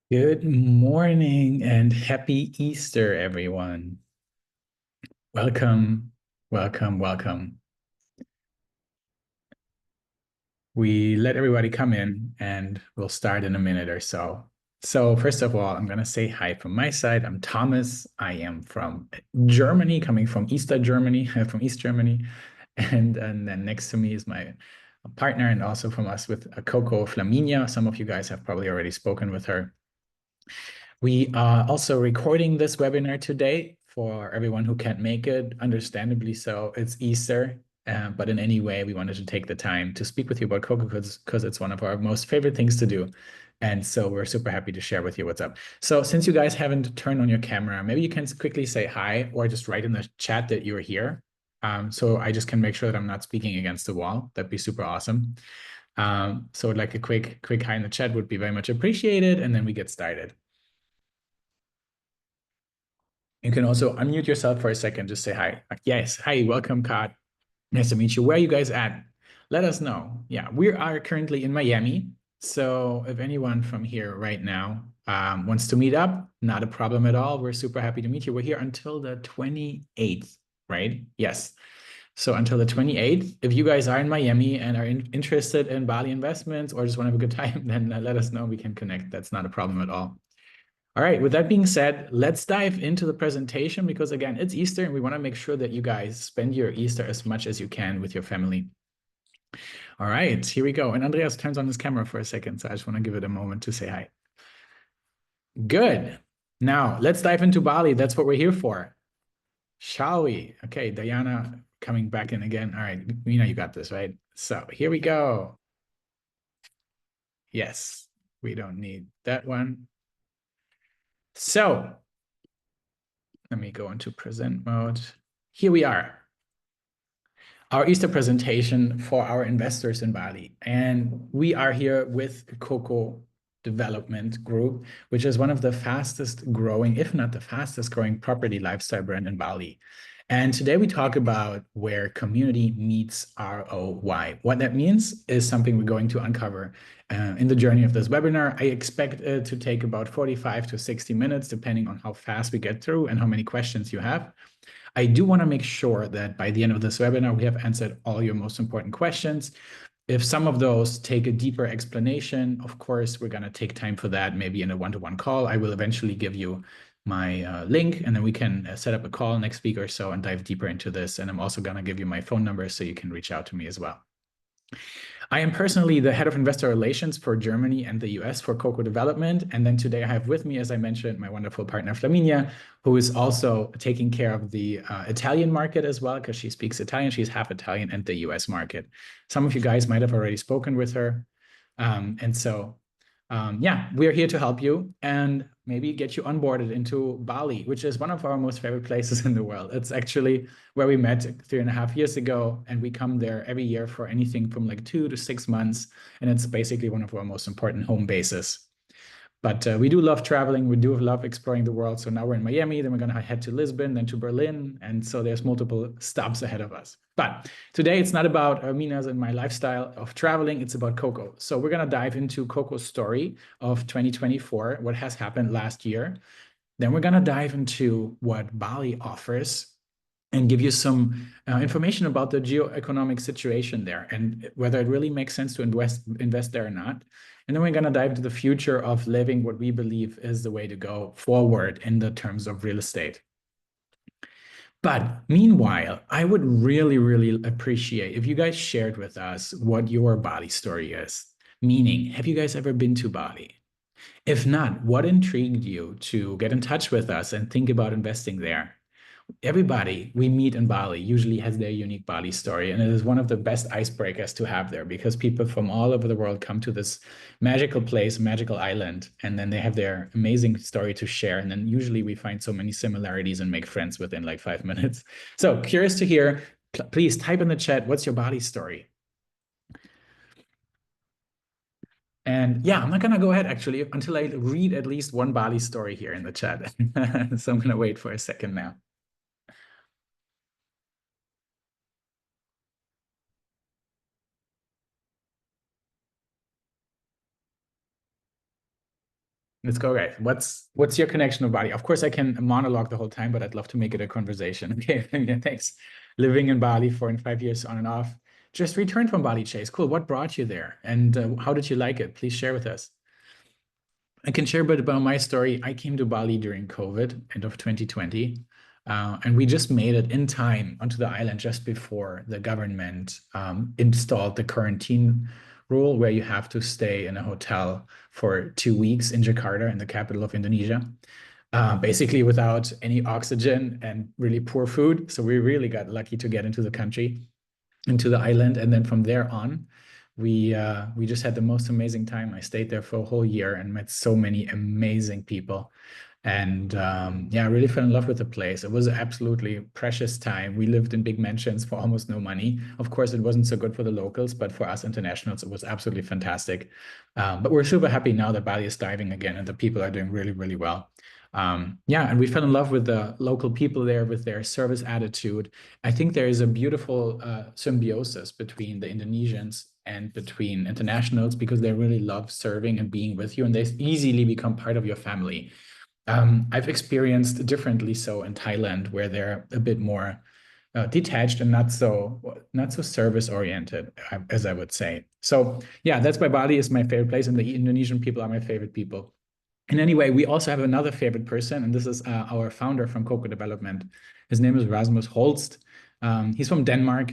Good morning and happy Easter, everyone. Welcome, welcome, welcome. We let everybody come in and we'll start in a minute or so. So, first of all, I'm going to say hi from my side. I'm Thomas. I am from Germany, coming from Easter Germany, from East Germany. And then next to me is my partner and also from us with Coco Flaminia. Some of you guys have probably already spoken with her. We are also recording this webinar today for everyone who can't make it, understandably so. It's Easter, but in any way, we wanted to take the time to speak with you about Coco because it's one of our most favorite things to do. And so we're super happy to share with you what's up. So since you guys haven't turned on your camera, maybe you can quickly say hi or just write in the chat that you're here. So I just can make sure that I'm not speaking against the wall. That'd be super awesome. So like a quick hi in the chat would be very much appreciated, and then we get started. You can also unmute yourself for a second, just say hi. Yes, hi, welcome, Kat. Nice to meet you. Where are you guys at? Let us know. Yeah, we are currently in Miami. So if anyone from here right now wants to meet up, not a problem at all. We're super happy to meet you. We're here until the 28th, right? Yes. So until the 28th, if you guys are in Miami and are interested in Bali investments or just want to have a good time, then let us know. We can connect. That's not a problem at all. All right, with that being said, let's dive into the presentation because again, it's Easter and we want to make sure that you guys spend your Easter as much as you can with your family. All right, here we go. And Andreas turns on his camera for a second, so I just want to give it a moment to say hi. Good. Now, let's dive into Bali. That's what we're here for. Shall we? Okay, Diana coming back in again. All right, Mina, you got this, right? So here we go. Yes, we don't need that one. So let me go into present mode. Here we are. Our Easter presentation for our investors in Bali. And we are here with Coco Development Group, which is one of the fastest growing, if not the fastest growing property lifestyle brand in Bali. And today we talk about where community meets ROI. What that means is something we're going to uncover in the journey of this webinar. I expect it to take about 45 to 60 minutes, depending on how fast we get through and how many questions you have. I do want to make sure that by the end of this webinar, we have answered all your most important questions. If some of those take a deeper explanation, of course, we're going to take time for that, maybe in a one-to-one call. I will eventually give you my link, and then we can set up a call next week or so and dive deeper into this. And I'm also going to give you my phone number so you can reach out to me as well. I am personally the head of investor relations for Germany and the US for Coco Development. And then today I have with me, as I mentioned, my wonderful partner, Flaminia, who is also taking care of the Italian market as well, because she speaks Italian. She's half Italian, and the US market. Some of you guys might have already spoken with her. Yeah, we're here to help you and maybe get you onboarded into Bali, which is one of our most favorite places in the world. It's actually where we met 3.5 years ago, and we come there every year for anything from like 2 to 6 months. And it's basically one of our most important home bases. But we do love traveling. We do love exploring the world. So now we're in Miami, then we're going to head to Lisbon, then to Berlin. And so there's multiple stops ahead of us. But today it's not about Mina's and my lifestyle of traveling. It's about Coco. So we're going to dive into Coco's story of 2024, what has happened last year. Then we're going to dive into what Bali offers and give you some information about the geoeconomic situation there and whether it really makes sense to invest there or not. And then we're going to dive into the future of living what we believe is the way to go forward in the terms of real estate. But meanwhile, I would really, really appreciate if you guys shared with us what your Bali story is. Meaning, have you guys ever been to Bali? If not, what intrigued you to get in touch with us and think about investing there? Everybody we meet in Bali usually has their unique Bali story, and it is one of the best icebreakers to have there because people from all over the world come to this magical place, magical island, and then they have their amazing story to share. And then usually we find so many similarities and make friends within like 5 minutes. So curious to hear, please type in the chat, what's your Bali story? And yeah, I'm not gonna go ahead actually until I read at least one Bali story here in the chat. So I'm gonna wait for a second now. Let's go, guys. What's your connection to Bali? Of course, I can monologue the whole time, but I'd love to make it a conversation. Okay, yeah, thanks. Living in Bali 4 and 5 years on and off. Just returned from Bali, Chase. Cool. What brought you there, and how did you like it? Please share with us. I can share a bit about my story. I came to Bali during COVID, end of 2020, and we just made it in time onto the island just before the government installed the quarantine rule, where you have to stay in a hotel for 2 weeks in Jakarta, in the capital of Indonesia, basically without any oxygen and really poor food. So we really got lucky to get into the country, into the island, and then from there on, we just had the most amazing time. I stayed there for a whole year and met so many amazing people, and yeah, I really fell in love with the place. It was an absolutely precious time. We lived in big mansions for almost no money. Of course, it wasn't so good for the locals, but for us internationals, it was absolutely fantastic. But we're super happy now that Bali is thriving again and the people are doing really, really well. Yeah, and we fell in love with the local people there, with their service attitude. I think there is a beautiful symbiosis between the Indonesians and between internationals, because they really love serving and being with you, and they easily become part of your family. I've experienced differently so in Thailand, where they're a bit more detached and not so service oriented, as I would say. So yeah, that's why Bali is my favorite place, and the Indonesian people are my favorite people. And anyway, we also have another favorite person, and this is our founder from Coco Development. His name is Rasmus Holst. He's from Denmark,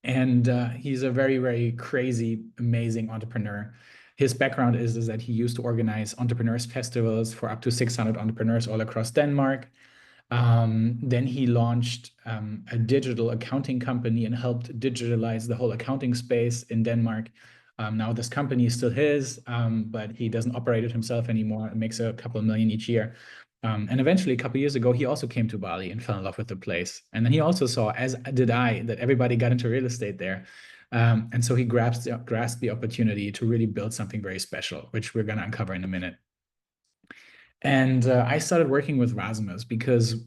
and he's a very, very crazy, amazing entrepreneur. His background is that he used to organize entrepreneurs festivals for up to 600 entrepreneurs all across Denmark. Then he launched a digital accounting company and helped digitalize the whole accounting space in Denmark. Now this company is still his, but he doesn't operate it himself anymore. It makes a couple of million each year. And eventually, a couple of years ago, he also came to Bali and fell in love with the place. And then he also saw, as did I, that everybody got into real estate there. And so he grasped the opportunity to really build something very special, which we're going to uncover in a minute. And I started working with Rasmus because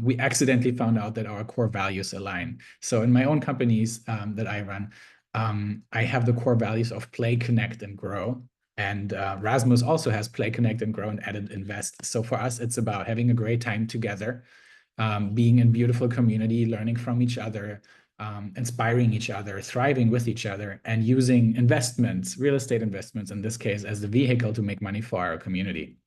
we accidentally found out that our core values align. So in my own companies that I run, I have the core values of play, connect, and grow. And Rasmus also has play, connect, and grow, and added invest. So for us, it's about having a great time together, being in beautiful community, learning from each other, inspiring each other, thriving with each other, and using investments, real estate investments in this case, as the vehicle to make money for our community.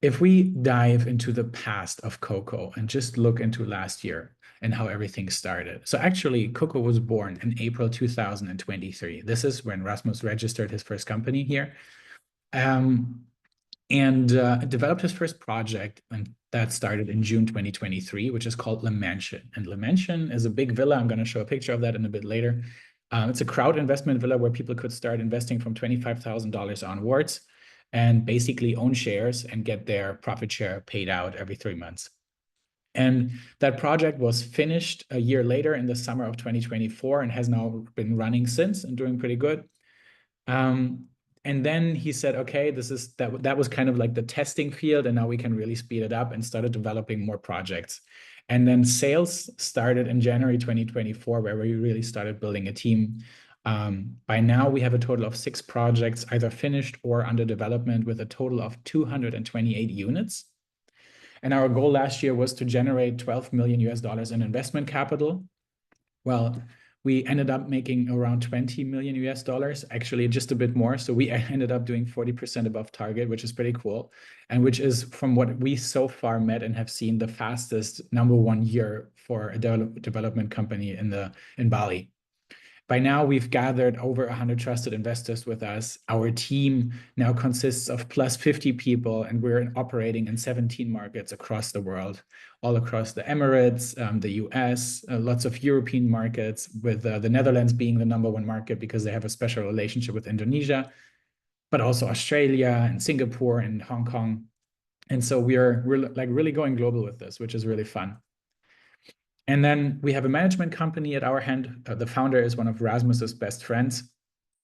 If we dive into the past of Coco and just look into last year and how everything started. So actually, Coco was born in April 2023. This is when Rasmus registered his first company here, and developed his first project, and that started in June 2023, which is called Le Mansion. And Le Mansion is a big villa. I'm going to show a picture of that in a bit later. It's a crowd investment villa where people could start investing from $25,000 onwards, and basically own shares and get their profit share paid out every 3 months. And that project was finished a year later in the summer of 2024 and has now been running since and doing pretty good. And then he said, okay, that was kind of like the testing field, and now we can really speed it up, and started developing more projects. And then sales started in January 2024, where we really started building a team. By now, we have a total of 6 projects, either finished or under development, with a total of 228 units. And our goal last year was to generate $12 million in investment capital. Well, we ended up making around $20 million, actually just a bit more. So we ended up doing 40% above target, which is pretty cool. And which is, from what we so far met and have seen, the fastest #1 year for a development company in Bali. By now, we've gathered over 100 trusted investors with us. Our team now consists of plus 50 people, and we're operating in 17 markets across the world, all across the Emirates, the US, lots of European markets, with the Netherlands being the #1 market because they have a special relationship with Indonesia, but also Australia and Singapore and Hong Kong. And so we're like really going global with this, which is really fun. And then we have a management company at our hand. The founder is one of Rasmus's best friends.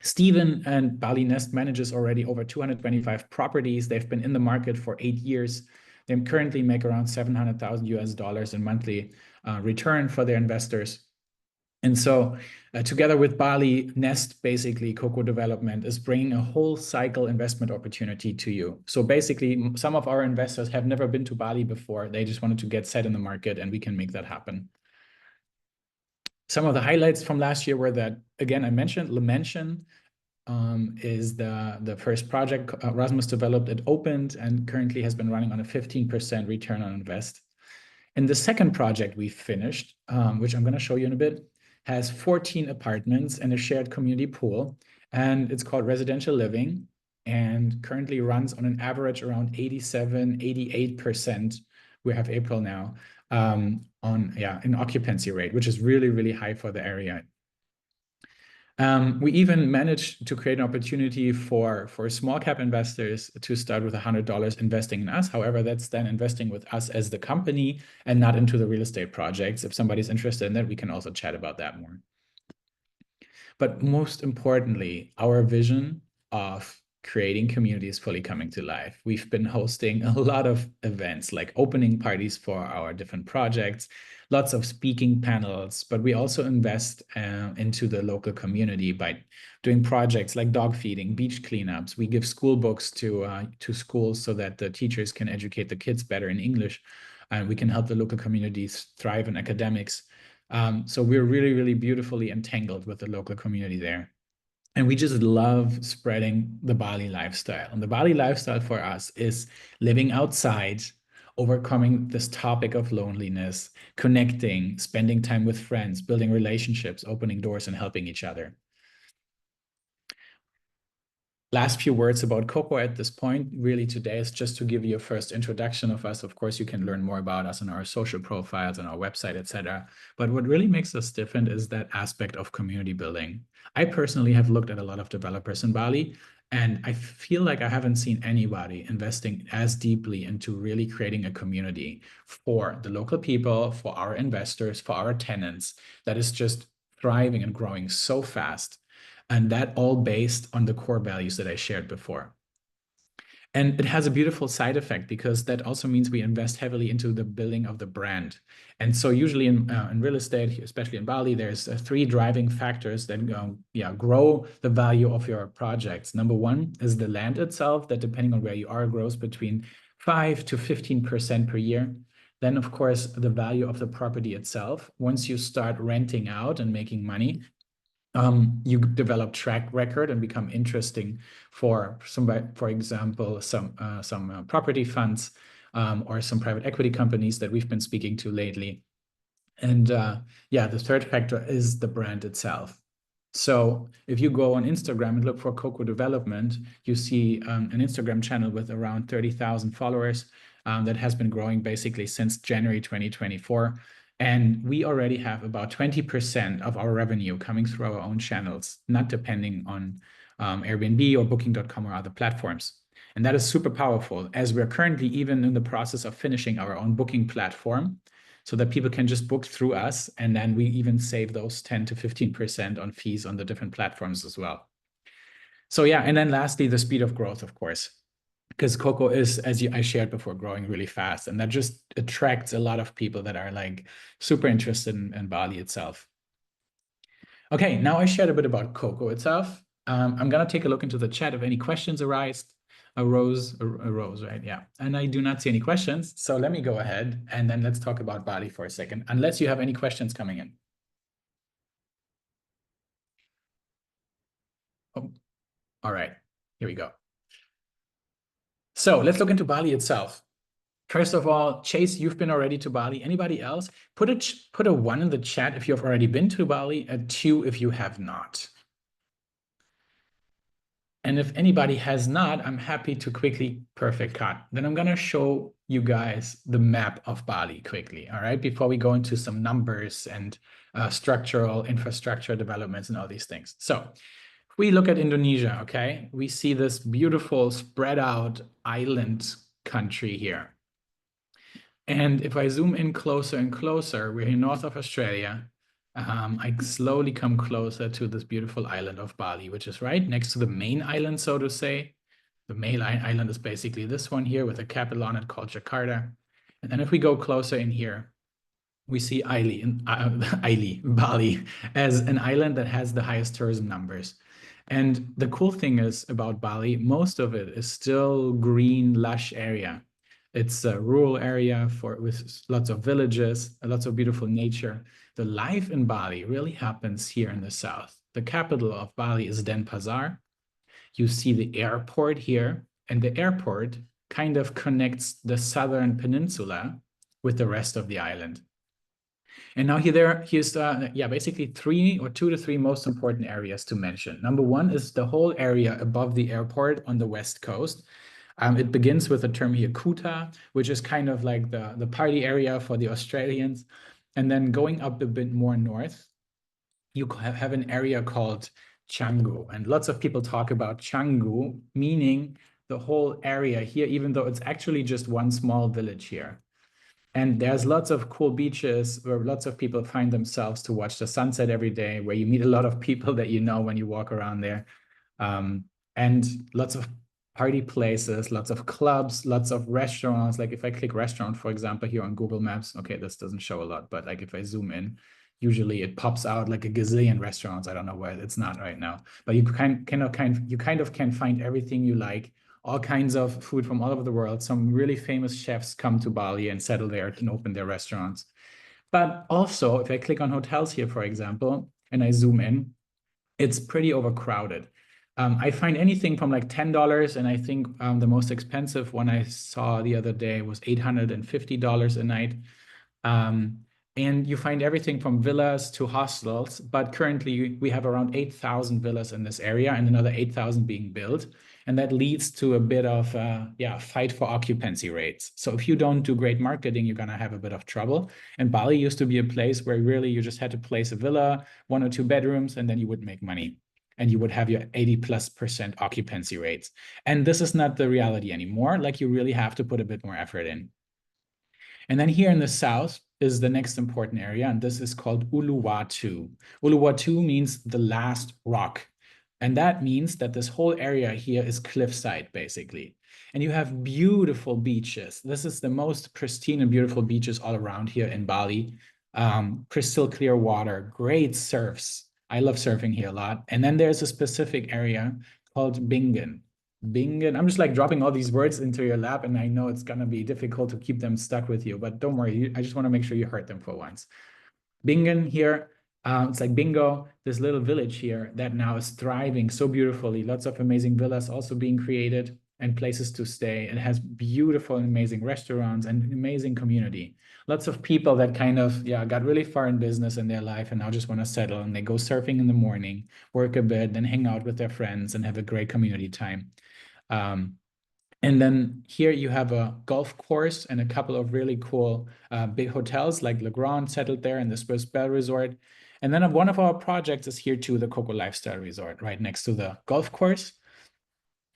Steven, and Bali Nest manages already over 225 properties. They've been in the market for 8 years. They currently make around $700,000 in monthly return for their investors. And so together with Bali, Nest, basically Coco Development is bringing a whole cycle investment opportunity to you. So basically, some of our investors have never been to Bali before. They just wanted to get set in the market, and we can make that happen. Some of the highlights from last year were that, again, I mentioned Lemention is the first project Rasmus developed. It opened and currently has been running on a 15% return on invest. And the second project we finished, which I'm going to show you in a bit, has 14 apartments and a shared community pool. And it's called Residential Living and currently runs on an average around 87, 88%. We have April now an occupancy rate, which is really, really high for the area. We even managed to create an opportunity for small cap investors to start with $100 investing in us. However, that's then investing with us as the company and not into the real estate projects. If somebody's interested in that, we can also chat about that more. But most importantly, our vision of creating communities fully coming to life. We've been hosting a lot of events like opening parties for our different projects, lots of speaking panels, but we also invest into the local community by doing projects like dog feeding, beach cleanups. We give school books to schools so that the teachers can educate the kids better in English, and we can help the local communities thrive in academics. So we're really, really beautifully entangled with the local community there. And we just love spreading the Bali lifestyle. And the Bali lifestyle for us is living outside, overcoming this topic of loneliness, connecting, spending time with friends, building relationships, opening doors, and helping each other. Last few words about Coco at this point, really today is just to give you a first introduction of us. Of course, you can learn more about us on our social profiles, on our website, etc. But what really makes us different is that aspect of community building. I personally have looked at a lot of developers in Bali, and I feel like I haven't seen anybody investing as deeply into really creating a community for the local people, for our investors, for our tenants, that is just thriving and growing so fast. And that all based on the core values that I shared before. And it has a beautiful side effect because that also means we invest heavily into the building of the brand. And so usually in real estate, especially in Bali, there's three driving factors that grow the value of your projects. Number one is the land itself, that depending on where you are, grows between 5 to 15% per year. Then, of course, the value of the property itself. Once you start renting out and making money, you develop track record and become interesting for somebody, for example, some property funds or some private equity companies that we've been speaking to lately. And the third factor is the brand itself. So if you go on Instagram and look for Coco Development, you see an Instagram channel with around 30,000 followers that has been growing basically since January 2024. And we already have about 20% of our revenue coming through our own channels, not depending on Airbnb or Booking.com or other platforms. And that is super powerful, as we're currently even in the process of finishing our own booking platform so that people can just book through us. And then we even save those 10 to 15% on fees on the different platforms as well. So yeah, and then lastly, the speed of growth, of course. Because Coco is, as I shared before, growing really fast. And that just attracts a lot of people that are like super interested in Bali itself. Okay, now I shared a bit about Coco itself. I'm going to take a look into the chat if any questions arose, right? Yeah. And I do not see any questions. So let me go ahead and then let's talk about Bali for a second, unless you have any questions coming in. Oh, all right. Here we go. So let's look into Bali itself. First of all, Chase, you've been already to Bali. Anybody else? Put a 1 in the chat if you've already been to Bali, a 2 if you have not. And if anybody has not, I'm happy to quickly perfect cut. Then I'm going to show you guys the map of Bali quickly, all right? Before we go into some numbers and structural infrastructure developments and all these things. So if we look at Indonesia, okay, we see this beautiful spread out island country here. And if I zoom in closer and closer, we're in north of Australia. I slowly come closer to this beautiful island of Bali, which is right next to the main island, so to say. The main island is basically this one here with a capital on it called Jakarta. And then if we go closer in here, we see Bali as an island that has the highest tourism numbers. And the cool thing is about Bali, most of it is still green, lush area. It's a rural area with lots of villages, lots of beautiful nature. The life in Bali really happens here in the south. The capital of Bali is Denpasar. You see the airport here, and the airport kind of connects the southern peninsula with the rest of the island. And now here's basically two to three most important areas to mention. Number one is the whole area above the airport on the west coast. It begins with the term here, Kuta, which is kind of like the party area for the Australians. And then going up a bit more north, you have an area called Canggu. And lots of people talk about Canggu, meaning the whole area here, even though it's actually just one small village here. And there's lots of cool beaches where lots of people find themselves to watch the sunset every day, where you meet a lot of people that you know when you walk around there. And lots of party places, lots of clubs, lots of restaurants. Like if I click restaurant, for example, here on Google Maps, okay, this doesn't show a lot, but like if I zoom in, usually it pops out like a gazillion restaurants. I don't know where it's not right now, but you kind of can find everything you like, all kinds of food from all over the world. Some really famous chefs come to Bali and settle there and open their restaurants. But also, if I click on hotels here, for example, and I zoom in, it's pretty overcrowded. I find anything from like $10, and I think the most expensive one I saw the other day was $850 a night. And you find everything from villas to hostels, but currently we have around 8,000 villas in this area and another 8,000 being built. And that leads to a bit of fight for occupancy rates. So if you don't do great marketing, you're going to have a bit of trouble. And Bali used to be a place where really you just had to place a villa, 1 or 2 bedrooms, and then you would make money. And you would have your 80+% occupancy rates. And this is not the reality anymore. Like you really have to put a bit more effort in. And then here in the south is the next important area, and this is called Uluwatu. Uluwatu means the last rock. And that means that this whole area here is cliffside, basically. And you have beautiful beaches. This is the most pristine and beautiful beaches all around here in Bali. Crystal clear water, great surfs. I love surfing here a lot. And then there's a specific area called Bingen. Bingen. I'm just like dropping all these words into your lap, and I know it's gonna be difficult to keep them stuck with you, but don't worry. I just want to make sure you heard them for once. Bingen here, it's like bingo, this little village here that now is thriving so beautifully. Lots of amazing villas also being created and places to stay. It has beautiful and amazing restaurants and an amazing community. Lots of people that kind of got really far in business in their life and now just want to settle, and they go surfing in the morning, work a bit, then hang out with their friends and have a great community time. And then here you have a golf course and a couple of really cool big hotels like Le Grand settled there, and the Swiss Bell Resort. And then one of our projects is here too, the Coco Lifestyle Resort, right next to the golf course.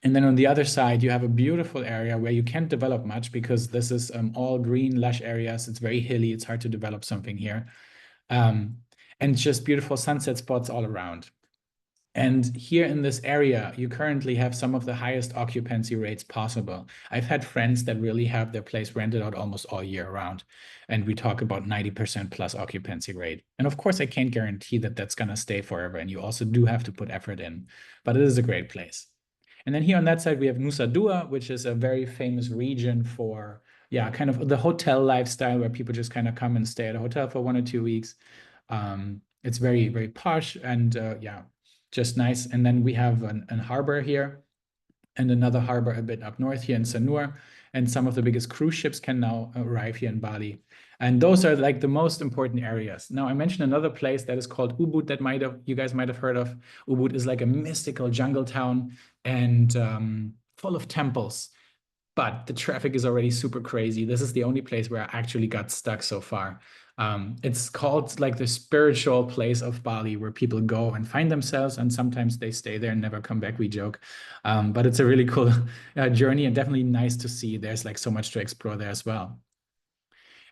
And then on the other side, you have a beautiful area where you can't develop much because this is all green, lush areas. It's very hilly. It's hard to develop something here. And just beautiful sunset spots all around. And here in this area, you currently have some of the highest occupancy rates possible. I've had friends that really have their place rented out almost all year round. And we talk about 90% plus occupancy rate. And of course, I can't guarantee that that's going to stay forever. And you also do have to put effort in. But it is a great place. And then here on that side, we have Nusa Dua, which is a very famous region for, kind of the hotel lifestyle where people just kind of come and stay at a hotel for 1 or 2 weeks. It's very, very posh and just nice. And then we have an harbor here and another harbor a bit up north here in Sanur. And some of the biggest cruise ships can now arrive here in Bali. And those are like the most important areas. Now, I mentioned another place that is called Ubud that you guys might have heard of. Ubud is like a mystical jungle town and full of temples. But the traffic is already super crazy. This is the only place where I actually got stuck so far. It's called like the spiritual place of Bali, where people go and find themselves, and sometimes they stay there and never come back, we joke. But it's a really cool journey and definitely nice to see. There's like so much to explore there as well.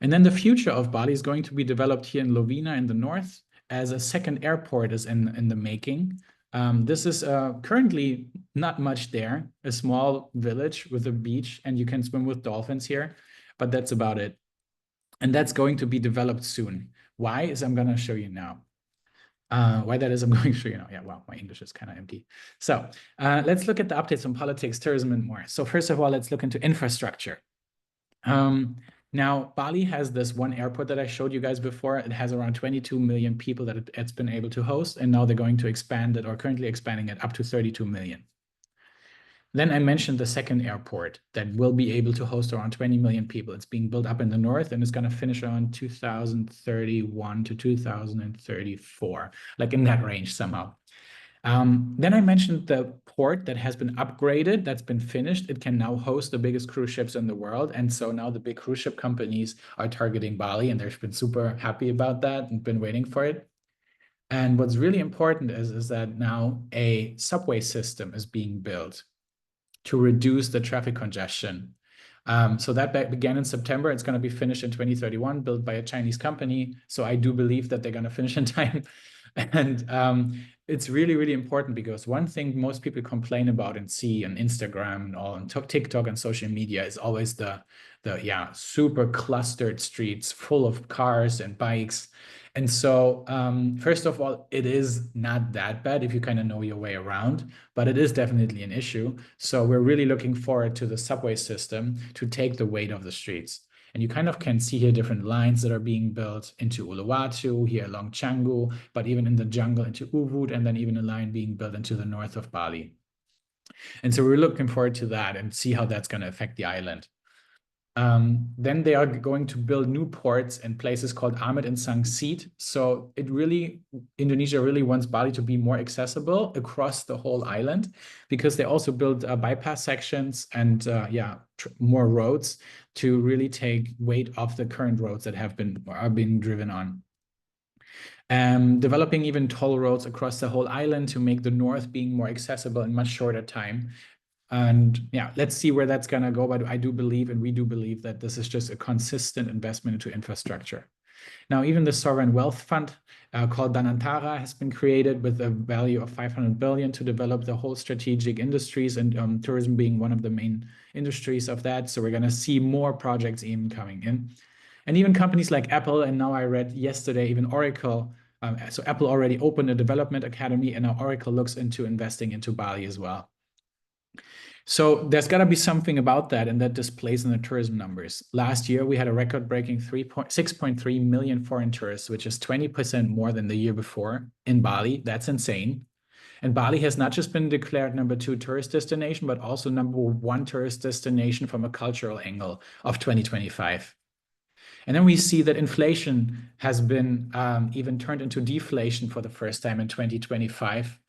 And then the future of Bali is going to be developed here in Lovina in the north, as a second airport is in the making. This is currently not much there, a small village with a beach, and you can swim with dolphins here, but that's about it. And that's going to be developed soon. Why is I'm going to show you now. Why that is, I'm going to show you now. Yeah, wow, my English is kind of empty. So let's look at the updates on politics, tourism, and more. So first of all, let's look into infrastructure. Now, Bali has this one airport that I showed you guys before. It has around 22 million people that it's been able to host, and now they're going to expand it, or currently expanding it up to 32 million. Then I mentioned the second airport that will be able to host around 20 million people. It's being built up in the north, and it's going to finish around 2031 to 2034, like in that range somehow. Then I mentioned the port that has been upgraded, that's been finished. It can now host the biggest cruise ships in the world. And so now the big cruise ship companies are targeting Bali, and they've been super happy about that and been waiting for it. And what's really important is that now a subway system is being built to reduce the traffic congestion. So that began in September. It's going to be finished in 2031, built by a Chinese company. So I do believe that they're going to finish in time. And it's really, really important because one thing most people complain about and see on Instagram and all on TikTok and social media is always the super clustered streets full of cars and bikes. And so first of all, it is not that bad if you kind of know your way around, but it is definitely an issue. So we're really looking forward to the subway system to take the weight of the streets. And you kind of can see here different lines that are being built into Uluwatu, here along Canggu, but even in the jungle into Ubud, and then even a line being built into the north of Bali. And so we're looking forward to that and see how that's going to affect the island. Then they are going to build new ports in places called Amit and Sangsit. So Indonesia really wants Bali to be more accessible across the whole island because they also build bypass sections and more roads to really take weight off the current roads that are being driven on. Developing even toll roads across the whole island to make the north being more accessible in much shorter time. And yeah, let's see where that's going to go. But I do believe, and we do believe, that this is just a consistent investment into infrastructure. Now, even the sovereign wealth fund called Danantara has been created with a value of 500 billion to develop the whole strategic industries, and tourism being one of the main industries of that. So we're going to see more projects even coming in. And even companies like Apple, and now I read yesterday, even Oracle. So Apple already opened a development academy, and now Oracle looks into investing into Bali as well. So there's got to be something about that, and that displays in the tourism numbers. Last year, we had a record-breaking 6.3 million foreign tourists, which is 20% more than the year before in Bali. That's insane. And Bali has not just been declared #2 tourist destination, but also #1 tourist destination from a cultural angle of 2025. And then we see that inflation has been even turned into deflation for the first time in 2025.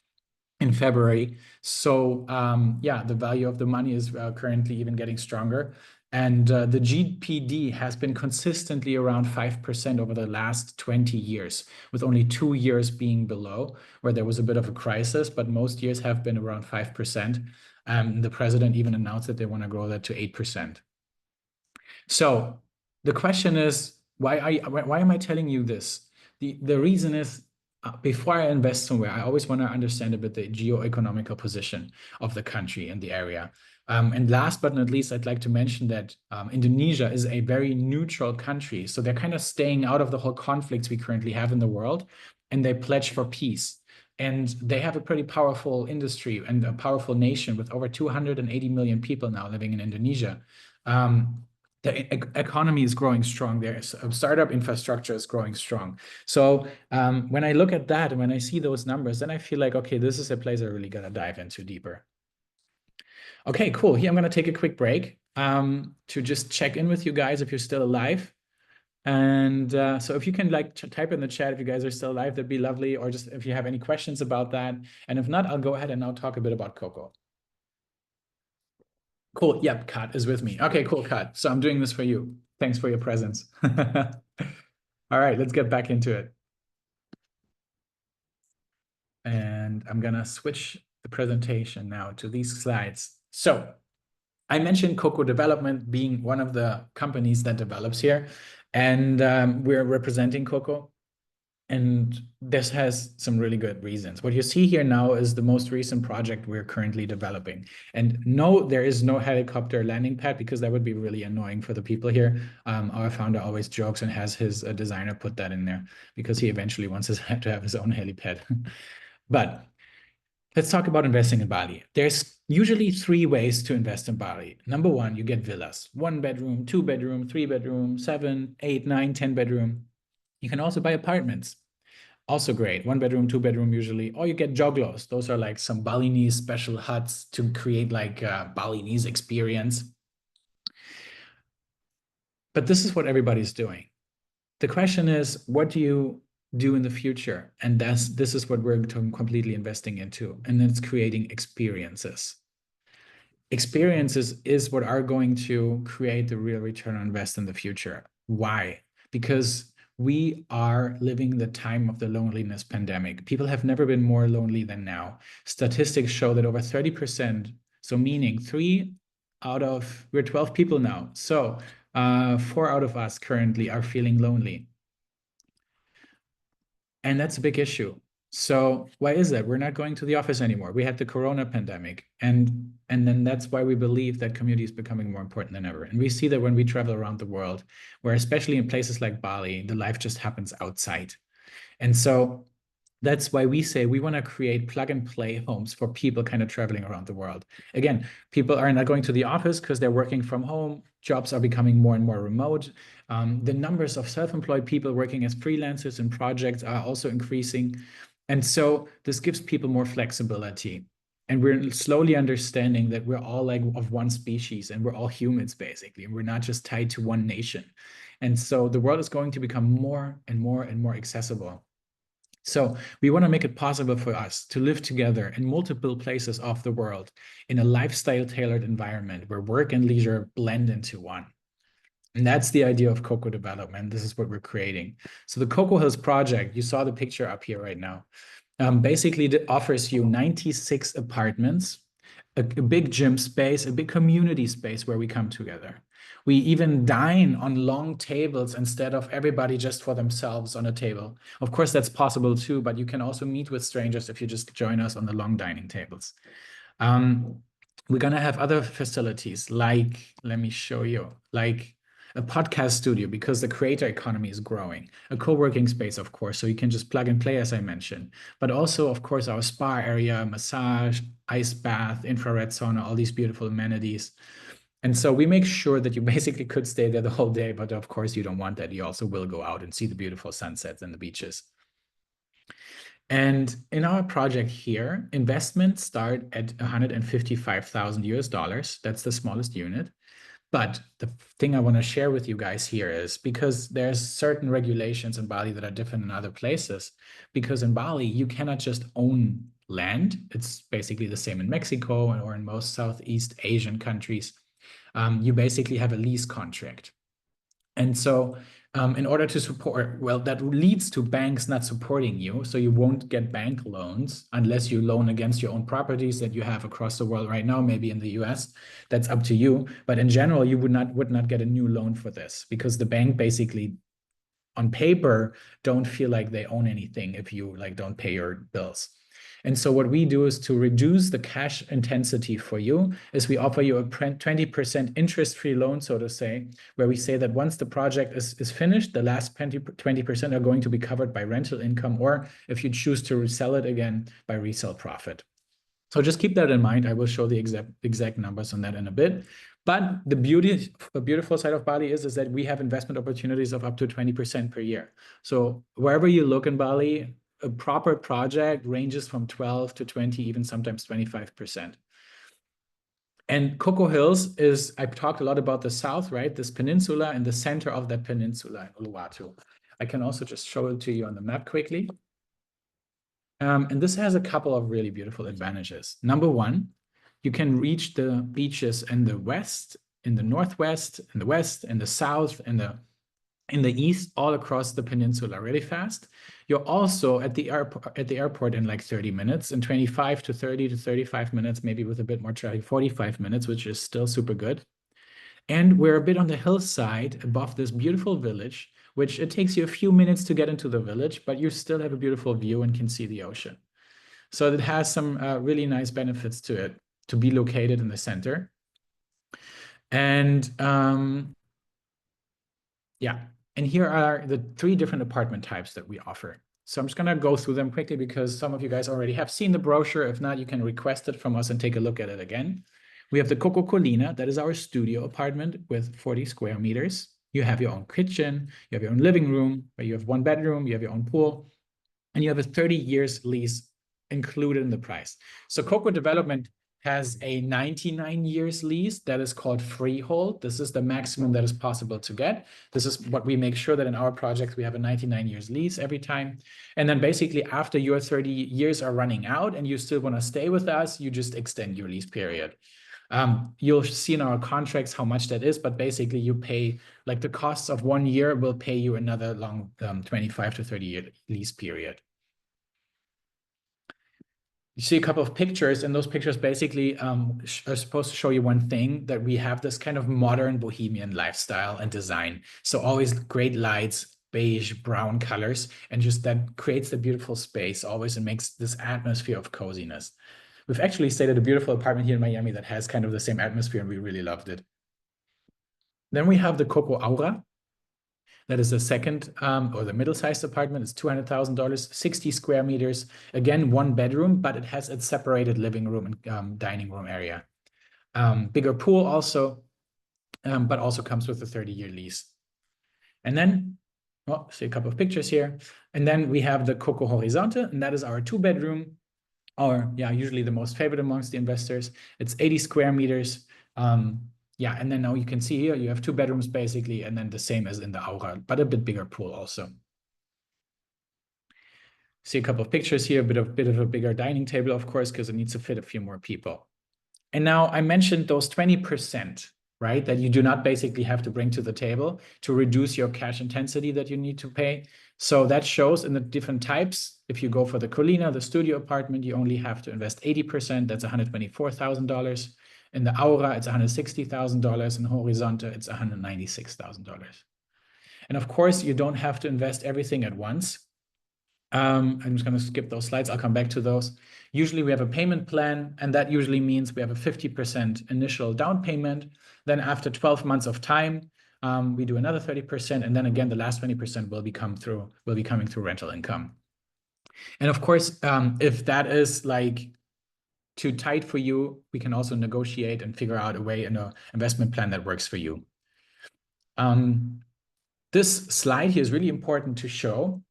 In February. So the value of the money is currently even getting stronger. And the GPD has been consistently around 5% over the last 20 years, with only 2 years being below, where there was a bit of a crisis, but most years have been around 5%. The president even announced that they want to grow that to 8%. So the question is, why am I telling you this? The reason is, before I invest somewhere, I always want to understand a bit the geo-economical position of the country and the area. And last but not least, I'd like to mention that Indonesia is a very neutral country. So they're kind of staying out of the whole conflicts we currently have in the world, and they pledge for peace. And they have a pretty powerful industry and a powerful nation with over 280 million people now living in Indonesia. The economy is growing strong. Their startup infrastructure is growing strong. So when I look at that and when I see those numbers, then I feel like, okay, this is a place I really got to dive into deeper. Okay, cool. Here I'm going to take a quick break to just check in with you guys if you're still alive. And so if you can type in the chat if you guys are still alive, that'd be lovely. Or just if you have any questions about that. And if not, I'll go ahead and now talk a bit about Coco. Cool. Yep, Kat is with me. Okay, cool, Kat. So I'm doing this for you. Thanks for your presence. All right, let's get back into it. And I'm going to switch the presentation now to these slides. So I mentioned Coco Development being one of the companies that develops here. And we're representing Coco. And this has some really good reasons. What you see here now is the most recent project we're currently developing. And no, there is no helicopter landing pad because that would be really annoying for the people here. Our founder always jokes and has his designer put that in there because he eventually wants to have his own helipad. But let's talk about investing in Bali. There's usually 3 ways to invest in Bali. Number 1, you get villas, 1 bedroom, 2 bedroom, 3 bedroom, 7, 8, 9, 10 bedroom. You can also buy apartments. Also great, 1 bedroom, 2 bedroom usually, or you get joglos. Those are like some Balinese special huts to create like a Balinese experience. But this is what everybody's doing. The question is, what do you do in the future? And this is what we're completely investing into, and it's creating experiences. Experiences is what are going to create the real return on invest in the future. Why? Because we are living the time of the loneliness pandemic. People have never been more lonely than now. Statistics show that over 30%, so meaning we're 12 people now. So 4 out of us currently are feeling lonely. And that's a big issue. So why is that? We're not going to the office anymore. We had the Corona pandemic. And then that's why we believe that community is becoming more important than ever. And we see that when we travel around the world, where especially in places like Bali, the life just happens outside. And so that's why we say we want to create plug and play homes for people kind of traveling around the world. Again, people are not going to the office because they're working from home. Jobs are becoming more and more remote. The numbers of self-employed people working as freelancers and projects are also increasing. And so this gives people more flexibility. And we're slowly understanding that we're all like of one species and we're all humans basically. And we're not just tied to one nation. And so the world is going to become more and more and more accessible. So we want to make it possible for us to live together in multiple places of the world in a lifestyle-tailored environment where work and leisure blend into one. And that's the idea of Coco Development. This is what we're creating. So the Coco Hills project, you saw the picture up here right now, basically it offers you 96 apartments, a big gym space, a big community space where we come together. We even dine on long tables instead of everybody just for themselves on a table. Of course, that's possible too, but you can also meet with strangers if you just join us on the long dining tables. We're going to have other facilities like, let me show you, like a podcast studio because the creator economy is growing, a co-working space, of course, so you can just plug and play, as I mentioned, but also, of course, our spa area, massage, ice bath, infrared sauna, all these beautiful amenities. And so we make sure that you basically could stay there the whole day, but of course you don't want that. You also will go out and see the beautiful sunsets and the beaches. And in our project here, investments start at 155,000 US dollars. That's the smallest unit. But the thing I want to share with you guys here is because there's certain regulations in Bali that are different in other places. Because in Bali, you cannot just own land. It's basically the same in Mexico or in most Southeast Asian countries. You basically have a lease contract. And so in order to support, well, that leads to banks not supporting you. So you won't get bank loans unless you loan against your own properties that you have across the world right now, maybe in the US. That's up to you. But in general, you would not get a new loan for this because the bank basically on paper don't feel like they own anything if you like don't pay your bills. And so what we do is to reduce the cash intensity for you is we offer you a 20% interest-free loan, so to say, where we say that once the project is finished, the last 20% are going to be covered by rental income, or if you choose to resell it again, by resale profit. So just keep that in mind. I will show the exact numbers on that in a bit. But the beautiful side of Bali is that we have investment opportunities of up to 20% per year. So wherever you look in Bali, a proper project ranges from 12 to 20, even sometimes 25%. And Coco Hills is, I've talked a lot about the south, right? This peninsula and the center of that peninsula in Uluwatu. I can also just show it to you on the map quickly. And this has a couple of really beautiful advantages. Number one, you can reach the beaches in the west, in the northwest, in the west, in the south, in the east, all across the peninsula really fast. You're also at the airport in like 30 minutes, in 25 to 30 to 35 minutes, maybe with a bit more traffic, 45 minutes, which is still super good. And we're a bit on the hillside above this beautiful village, which it takes you a few minutes to get into the village, but you still have a beautiful view and can see the ocean. So it has some really nice benefits to it to be located in the center. And yeah, and here are the 3 different apartment types that we offer. So I'm just gonna go through them quickly because some of you guys already have seen the brochure. If not, you can request it from us and take a look at it again. We have the Coco Colina, that is our studio apartment with 40 square meters. You have your own kitchen, you have your own living room, where you have 1 bedroom, you have your own pool, and you have a 30 years lease included in the price. So Coco Development has a 99 years lease that is called freehold. This is the maximum that is possible to get. This is what we make sure that in our project, we have a 99 years lease every time. And then basically after your 30 years are running out and you still want to stay with us, you just extend your lease period. You'll see in our contracts how much that is, but basically you pay, like the costs of 1 year will pay you another long 25 to 30 year lease period. You see a couple of pictures, and those pictures basically are supposed to show you one thing, that we have this kind of modern bohemian lifestyle and design. So always great lights, beige, brown colors, and just that creates the beautiful space always and makes this atmosphere of coziness. We've actually stayed at a beautiful apartment here in Miami that has kind of the same atmosphere, and we really loved it. Then we have the Coco Aura. That is the second or the middle-sized apartment. It's $200,000, 60 square meters. Again, 1 bedroom, but it has its separated living room and dining room area. Bigger pool also, but also comes with a 30-year lease. And then, well, see a couple of pictures here. And then we have the Coco Horizonte, and that is our 2-bedroom, or yeah, usually the most favorite amongst the investors. It's 80 square meters. Yeah, and then now you can see here, you have 2 bedrooms basically, and then the same as in the Aura, but a bit bigger pool also. See a couple of pictures here, a bit of a bigger dining table, of course, because it needs to fit a few more people. And now I mentioned those 20%, right, that you do not basically have to bring to the table to reduce your cash intensity that you need to pay. So that shows in the different types. If you go for the Colina, the studio apartment, you only have to invest 80%, that's $124,000. In the Aura, it's $160,000. In Horizonte, it's $196,000. And of course, you don't have to invest everything at once. I'm just going to skip those slides. I'll come back to those. Usually we have a payment plan, and that usually means we have a 50% initial down payment. Then after 12 months of time, we do another 30%. And then again, the last 20% will be coming through rental income. And of course, if that is like too tight for you, we can also negotiate and figure out a way in an investment plan that works for you. This slide here is really important to show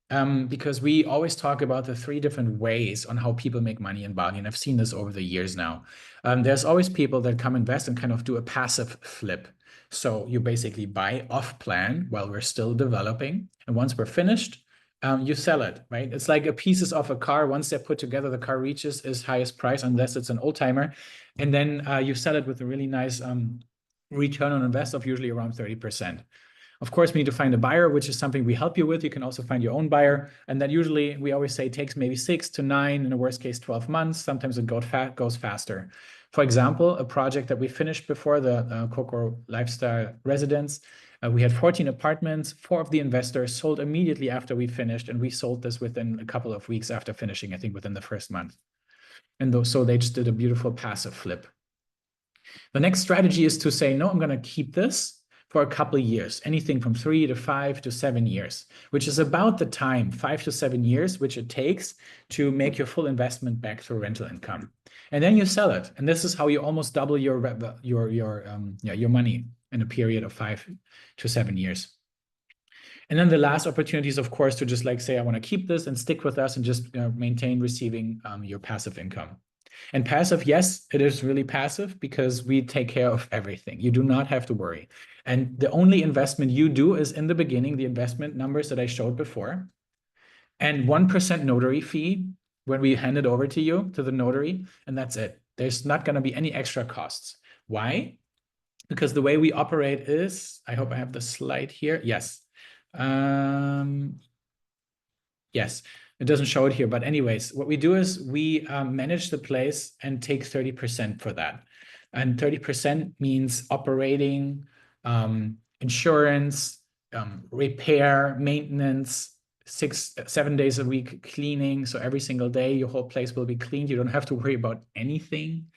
because we always talk about the 3 different ways on how people make money in Bali, and I've seen this over the years now. There's always people that come invest and kind of do a passive flip. So you basically buy off plan while we're still developing, and once we're finished, you sell it, right? It's like a pieces of a car. Once they're put together, the car reaches its highest price, unless it's an old timer. And then you sell it with a really nice return on invest of usually around 30%. Of course, we need to find a buyer, which is something we help you with. You can also find your own buyer. And that usually, we always say, takes maybe 6 to 9, in the worst case, 12 months. Sometimes it goes faster. For example, a project that we finished before, the Coco Lifestyle Residence, we had 14 apartments. 4 of the investors sold immediately after we finished, and we sold this within a couple of weeks after finishing, I think within the first month. And so they just did a beautiful passive flip. The next strategy is to say, no, I'm going to keep this for a couple of years, anything from 3 to 5 to 7 years, which is about the time, 5 to 7 years, which it takes to make your full investment back through rental income. And then you sell it. And this is how you almost double your money in a period of 5 to 7 years. And then the last opportunity is, of course, to just like say, I want to keep this and stick with us and just maintain receiving your passive income. And passive, yes, it is really passive because we take care of everything. You do not have to worry. And the only investment you do is in the beginning, the investment numbers that I showed before, and 1% notary fee when we hand it over to you, to the notary, and that's it. There's not going to be any extra costs. Why? Because the way we operate is, I hope I have the slide here. Yes. Yes. It doesn't show it here, but anyways, what we do is we manage the place and take 30% for that. And 30% means operating, insurance, repair, maintenance, 7 days a week cleaning. So every single day, your whole place will be cleaned. You don't have to worry about anything.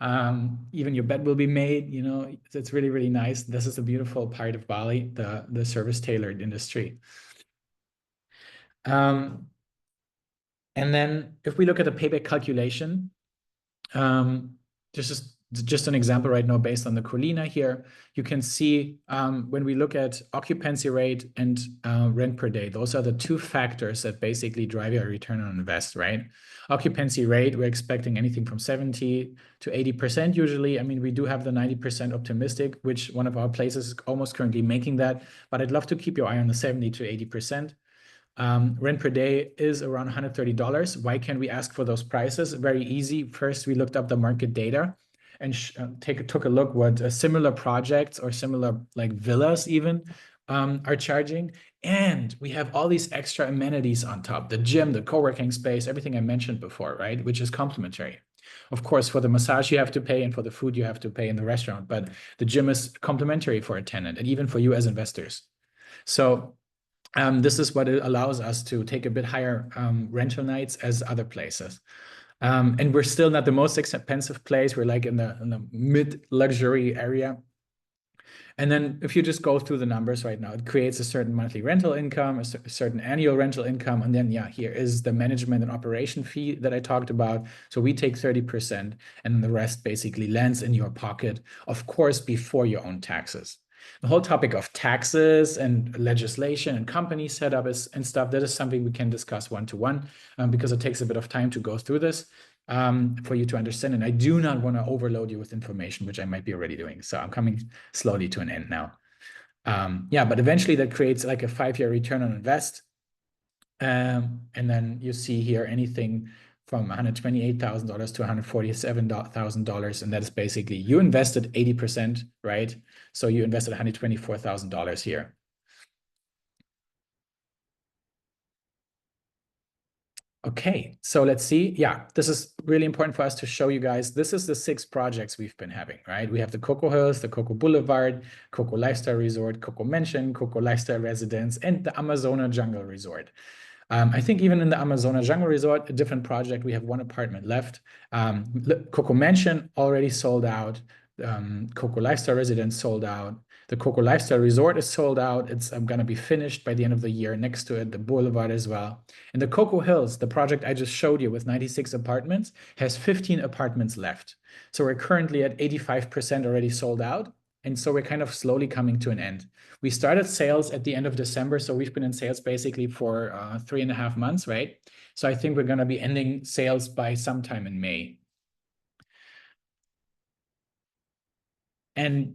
Even your bed will be made, you know, it's really, really nice. This is a beautiful part of Bali, the service tailored industry. And then if we look at the payback calculation, this is just an example right now based on the Colina here. You can see when we look at occupancy rate and rent per day, those are the two factors that basically drive your return on invest, right? Occupancy rate, we're expecting anything from 70 to 80% usually. I mean, we do have the 90% optimistic, which one of our places is almost currently making that, but I'd love to keep your eye on the 70 to 80%. Rent per day is around $130. Why can we ask for those prices? Very easy. First, we looked up the market data and took a look what similar projects or similar like villas even are charging. And we have all these extra amenities on top, the gym, the co-working space, everything I mentioned before, right? Which is complimentary. Of course, for the massage you have to pay and for the food you have to pay in the restaurant, but the gym is complimentary for a tenant and even for you as investors. So this is what it allows us to take a bit higher rental nights as other places. And we're still not the most expensive place. We're like in the mid luxury area. And then if you just go through the numbers right now, it creates a certain monthly rental income, a certain annual rental income. And then, yeah, here is the management and operation fee that I talked about. So we take 30% and the rest basically lands in your pocket, of course, before your own taxes. The whole topic of taxes and legislation and company setup and stuff, that is something we can discuss one-to-one because it takes a bit of time to go through this for you to understand. And I do not want to overload you with information, which I might be already doing. So I'm coming slowly to an end now. Yeah, but eventually that creates like a 5-year return on invest. And then you see here anything from $128,000 to $147,000. And that is basically, you invested 80%, right? So you invested $124,000 here. Okay, so let's see. Yeah, this is really important for us to show you guys. This is the 6 projects we've been having, right? We have the Coco Hills, the Coco Boulevard, Coco Lifestyle Resort, Coco Mansion, Coco Lifestyle Residence, and the Amazona Jungle Resort. I think even in the Amazona Jungle Resort, a different project, we have 1 apartment left. Coco Mansion already sold out. Coco Lifestyle Residence sold out. The Coco Lifestyle Resort is sold out. It's going to be finished by the end of the year. Next to it, the Boulevard as well. And the Coco Hills, the project I just showed you with 96 apartments, has 15 apartments left. So we're currently at 85% already sold out. And so we're kind of slowly coming to an end. We started sales at the end of December. So we've been in sales basically for 3.5 months, right? So I think we're going to be ending sales by sometime in May. And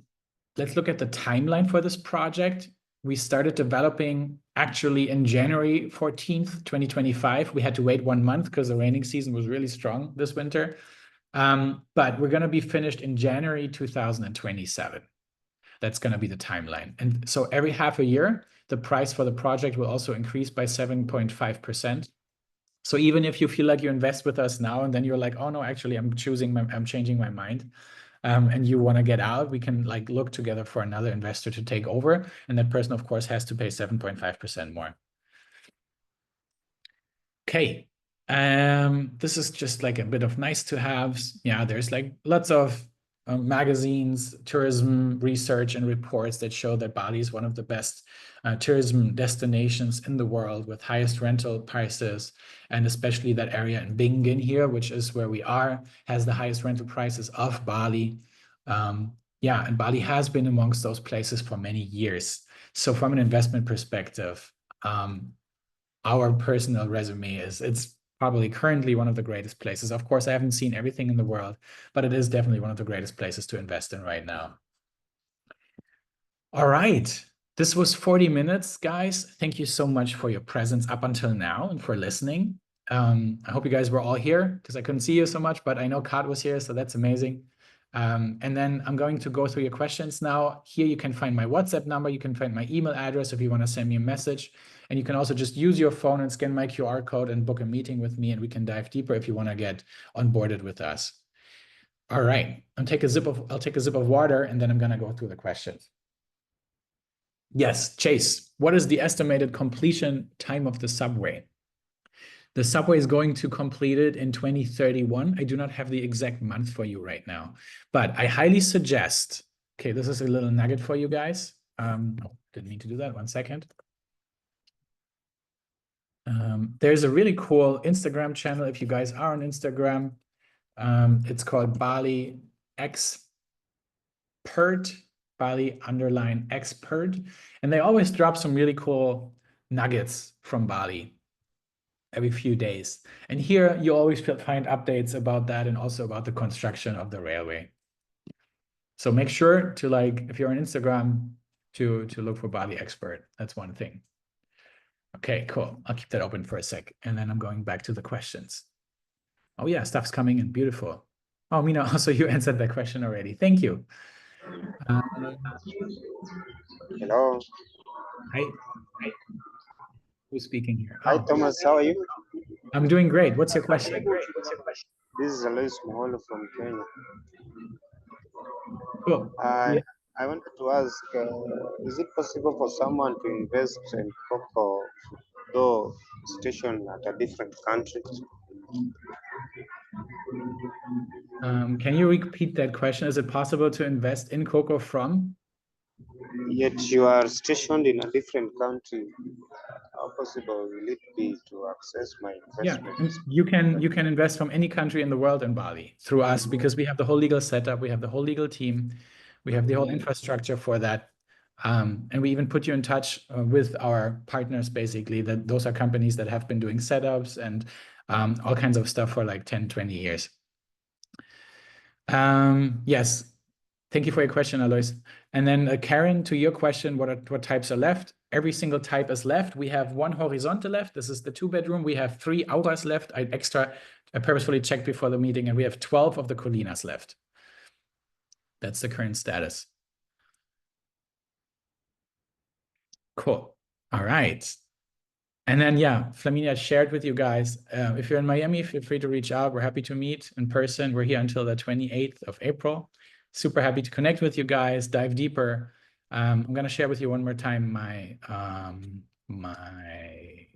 let's look at the timeline for this project. We started developing actually in January 14th, 2025. We had to wait 1 month because the raining season was really strong this winter. But we're going to be finished in January 2027. That's going to be the timeline. And so every half a year, the price for the project will also increase by 7.5%. So even if you feel like you invest with us now and then you're like, oh no, actually I'm changing my mind. And you want to get out, we can like look together for another investor to take over. And that person, of course, has to pay 7.5% more. Okay. This is just like a bit of nice to haves. Yeah, there's like lots of magazines, tourism research and reports that show that Bali is one of the best tourism destinations in the world with highest rental prices. And especially that area in Bingin here, which is where we are, has the highest rental prices of Bali. Yeah, and Bali has been amongst those places for many years. So from an investment perspective, our personal resume is it's probably currently one of the greatest places. Of course, I haven't seen everything in the world, but it is definitely one of the greatest places to invest in right now. All right. This was 40 minutes, guys. Thank you so much for your presence up until now and for listening. I hope you guys were all here because I couldn't see you so much, but I know Kat was here, so that's amazing. And then I'm going to go through your questions now. Here you can find my WhatsApp number. You can find my email address if you want to send me a message. And you can also just use your phone and scan my QR code and book a meeting with me, and we can dive deeper if you want to get onboarded with us. All right, I'll take a sip of water, and then I'm going to go through the questions. Yes, Chase, what is the estimated completion time of the subway? The subway is going to complete it in 2031. I do not have the exact month for you right now, but I highly suggest, okay, this is a little nugget for you guys. Oh, didn't mean to do that. 1 second. There's a really cool Instagram channel. If you guys are on Instagram, it's called Bali Expert, Bali _ expert. And they always drop some really cool nuggets from Bali every few days. And here you always find updates about that and also about the construction of the railway. So make sure to, like, if you're on Instagram, to look for Bali Expert. That's one thing. Okay, cool. I'll keep that open for a sec. And then I'm going back to the questions. Oh yeah, stuff's coming in. Beautiful. Oh, Mina, also you answered that question already. Thank you. Hello. Hi. Who's speaking here? Hi, Oh, Thomas. How are you? I'm doing great. What's your question? This is Alois Moholo from Kenya. Cool. I Yeah. I wanted to ask, is it possible for someone to invest in Coco, though stationed at a different country? Can you repeat that question? Is it possible to invest in Coco from? Yet you are stationed in a different country. How possible will it be to access my Yeah, investments? you can invest from any country in the world in Bali through us because we have the whole legal setup, we have the whole legal team, we have the whole infrastructure for that. And we even put you in touch with our partners, basically, that those are companies that have been doing setups and all kinds of stuff for like 10, 20 years. Yes, thank you for your question, Alois. And then Karen, to your question, what types are left? Every single type is left. We have 1 horizontal left. This is the 2-bedroom. We have 3 auras left. I purposefully checked before the meeting, and we have 12 of the colinas left. That's the current status. Cool. All right. And then, yeah, Flaminia shared with you guys, if you're in Miami, feel free to reach out. We're happy to meet in person. We're here until the 28th of April. Super happy to connect with you guys, dive deeper. I'm going to share with you one more time my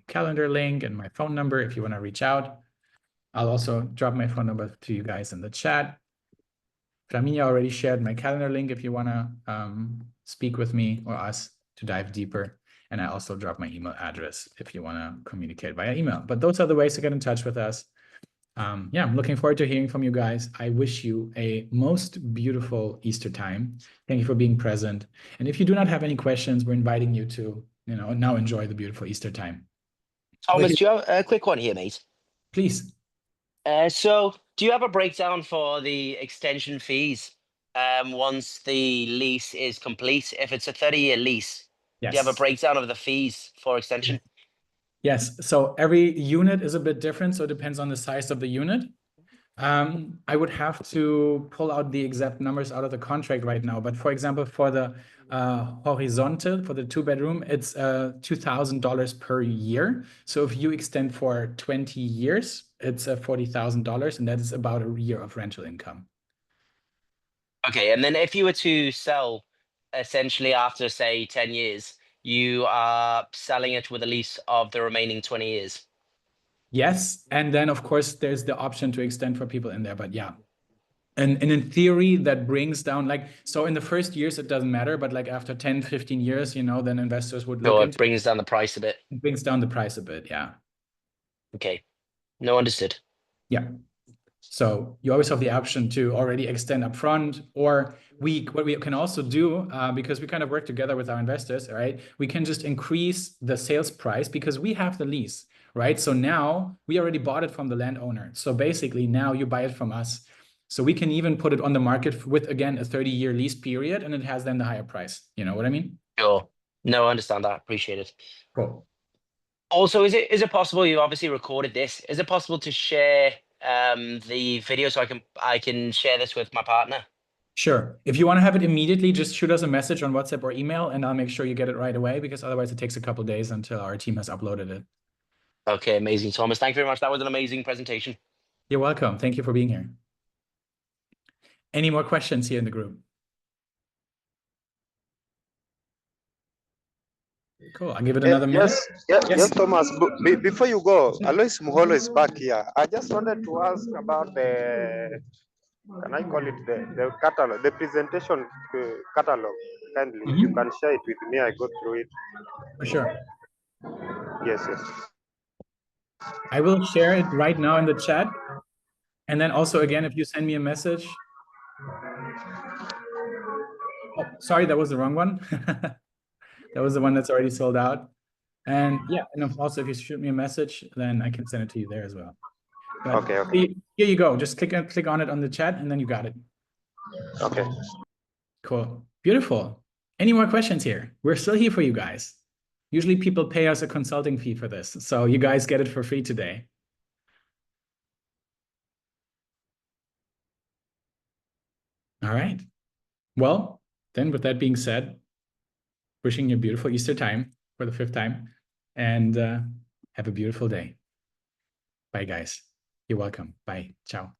calendar link and my phone number if you want to reach out. I'll also drop my phone number to you guys in the chat. Flaminia already shared my calendar link if you want to speak with me or us to dive deeper. And I also drop my email address if you want to communicate via email. But those are the ways to get in touch with us. Yeah, I'm looking forward to hearing from you guys. I wish you a most beautiful Easter time. Thank you for being present. And if you do not have any questions, we're inviting you to, now enjoy the beautiful Easter time. Thomas, do you have a quick one here, mate? Please. So do you have a breakdown for the extension fees once the lease is complete? If it's a 30-year lease, Yes. do you have a breakdown of the fees for extension? Yes. So every unit is a bit different. So it depends on the size of the unit. I would have to pull out the exact numbers out of the contract right now. But for example, for the horizontal, for the 2-bedroom, it's $2,000 per year. So if you extend for 20 years, it's $40,000, and that is about a year of rental income. Okay, and then if you were to sell essentially after, say, 10 years, you are selling it with a lease of the remaining 20 years. Yes. And then, of course, there's the option to extend for people in there. But yeah. And in theory, that brings down, so in the first years, it doesn't matter. But like after 10, 15 years, then investors would look So into it brings down the price a bit. It brings down the price a bit. Yeah. Okay. No, understood. Yeah. So you always have the option to already extend upfront, or what we can also do, because we kind of work together with our investors, right? We can just increase the sales price because we have the lease, right? So now we already bought it from the landowner. So basically now you buy it from us. So we can even put it on the market with, again, a 30-year lease period, and it has then the higher price. You know what I mean? Sure. No, I understand that. Appreciate it. Cool. Also, is it possible, you obviously recorded this, is it possible to share the video so I can share this with my partner? Sure. If you want to have it immediately, just shoot us a message on WhatsApp or email, and I'll make sure you get it right away, because otherwise it takes a couple of days until our team has uploaded it. Okay, amazing, Thomas. Thank you very much. That was an amazing presentation. You're welcome. Thank you for being here. Any more questions here in the group? Cool. I'll give it another minute. Yes, Thomas. Before you go, Alois Muholo is back here. I just wanted to ask about the, can I call it the catalog, the presentation catalog? Kindly, if you can share it with me, I go through it. For sure. Yes. I will share it right now in the chat. And then also, again, if you send me a message. Oh, sorry, that was the wrong one. That was the one that's already sold out. And yeah, and also if you shoot me a message, then I can send it to you there as well. But Okay. Here you go. Just click on it on the chat and then you got it. Okay. Cool. Beautiful. Any more questions here? We're still here for you guys. Usually people pay us a consulting fee for this. So you guys get it for free today. All right. Well, then with that being said, wishing you a beautiful Easter time for the 5th time, and have a beautiful day. Bye, guys. You're welcome. Bye. Ciao.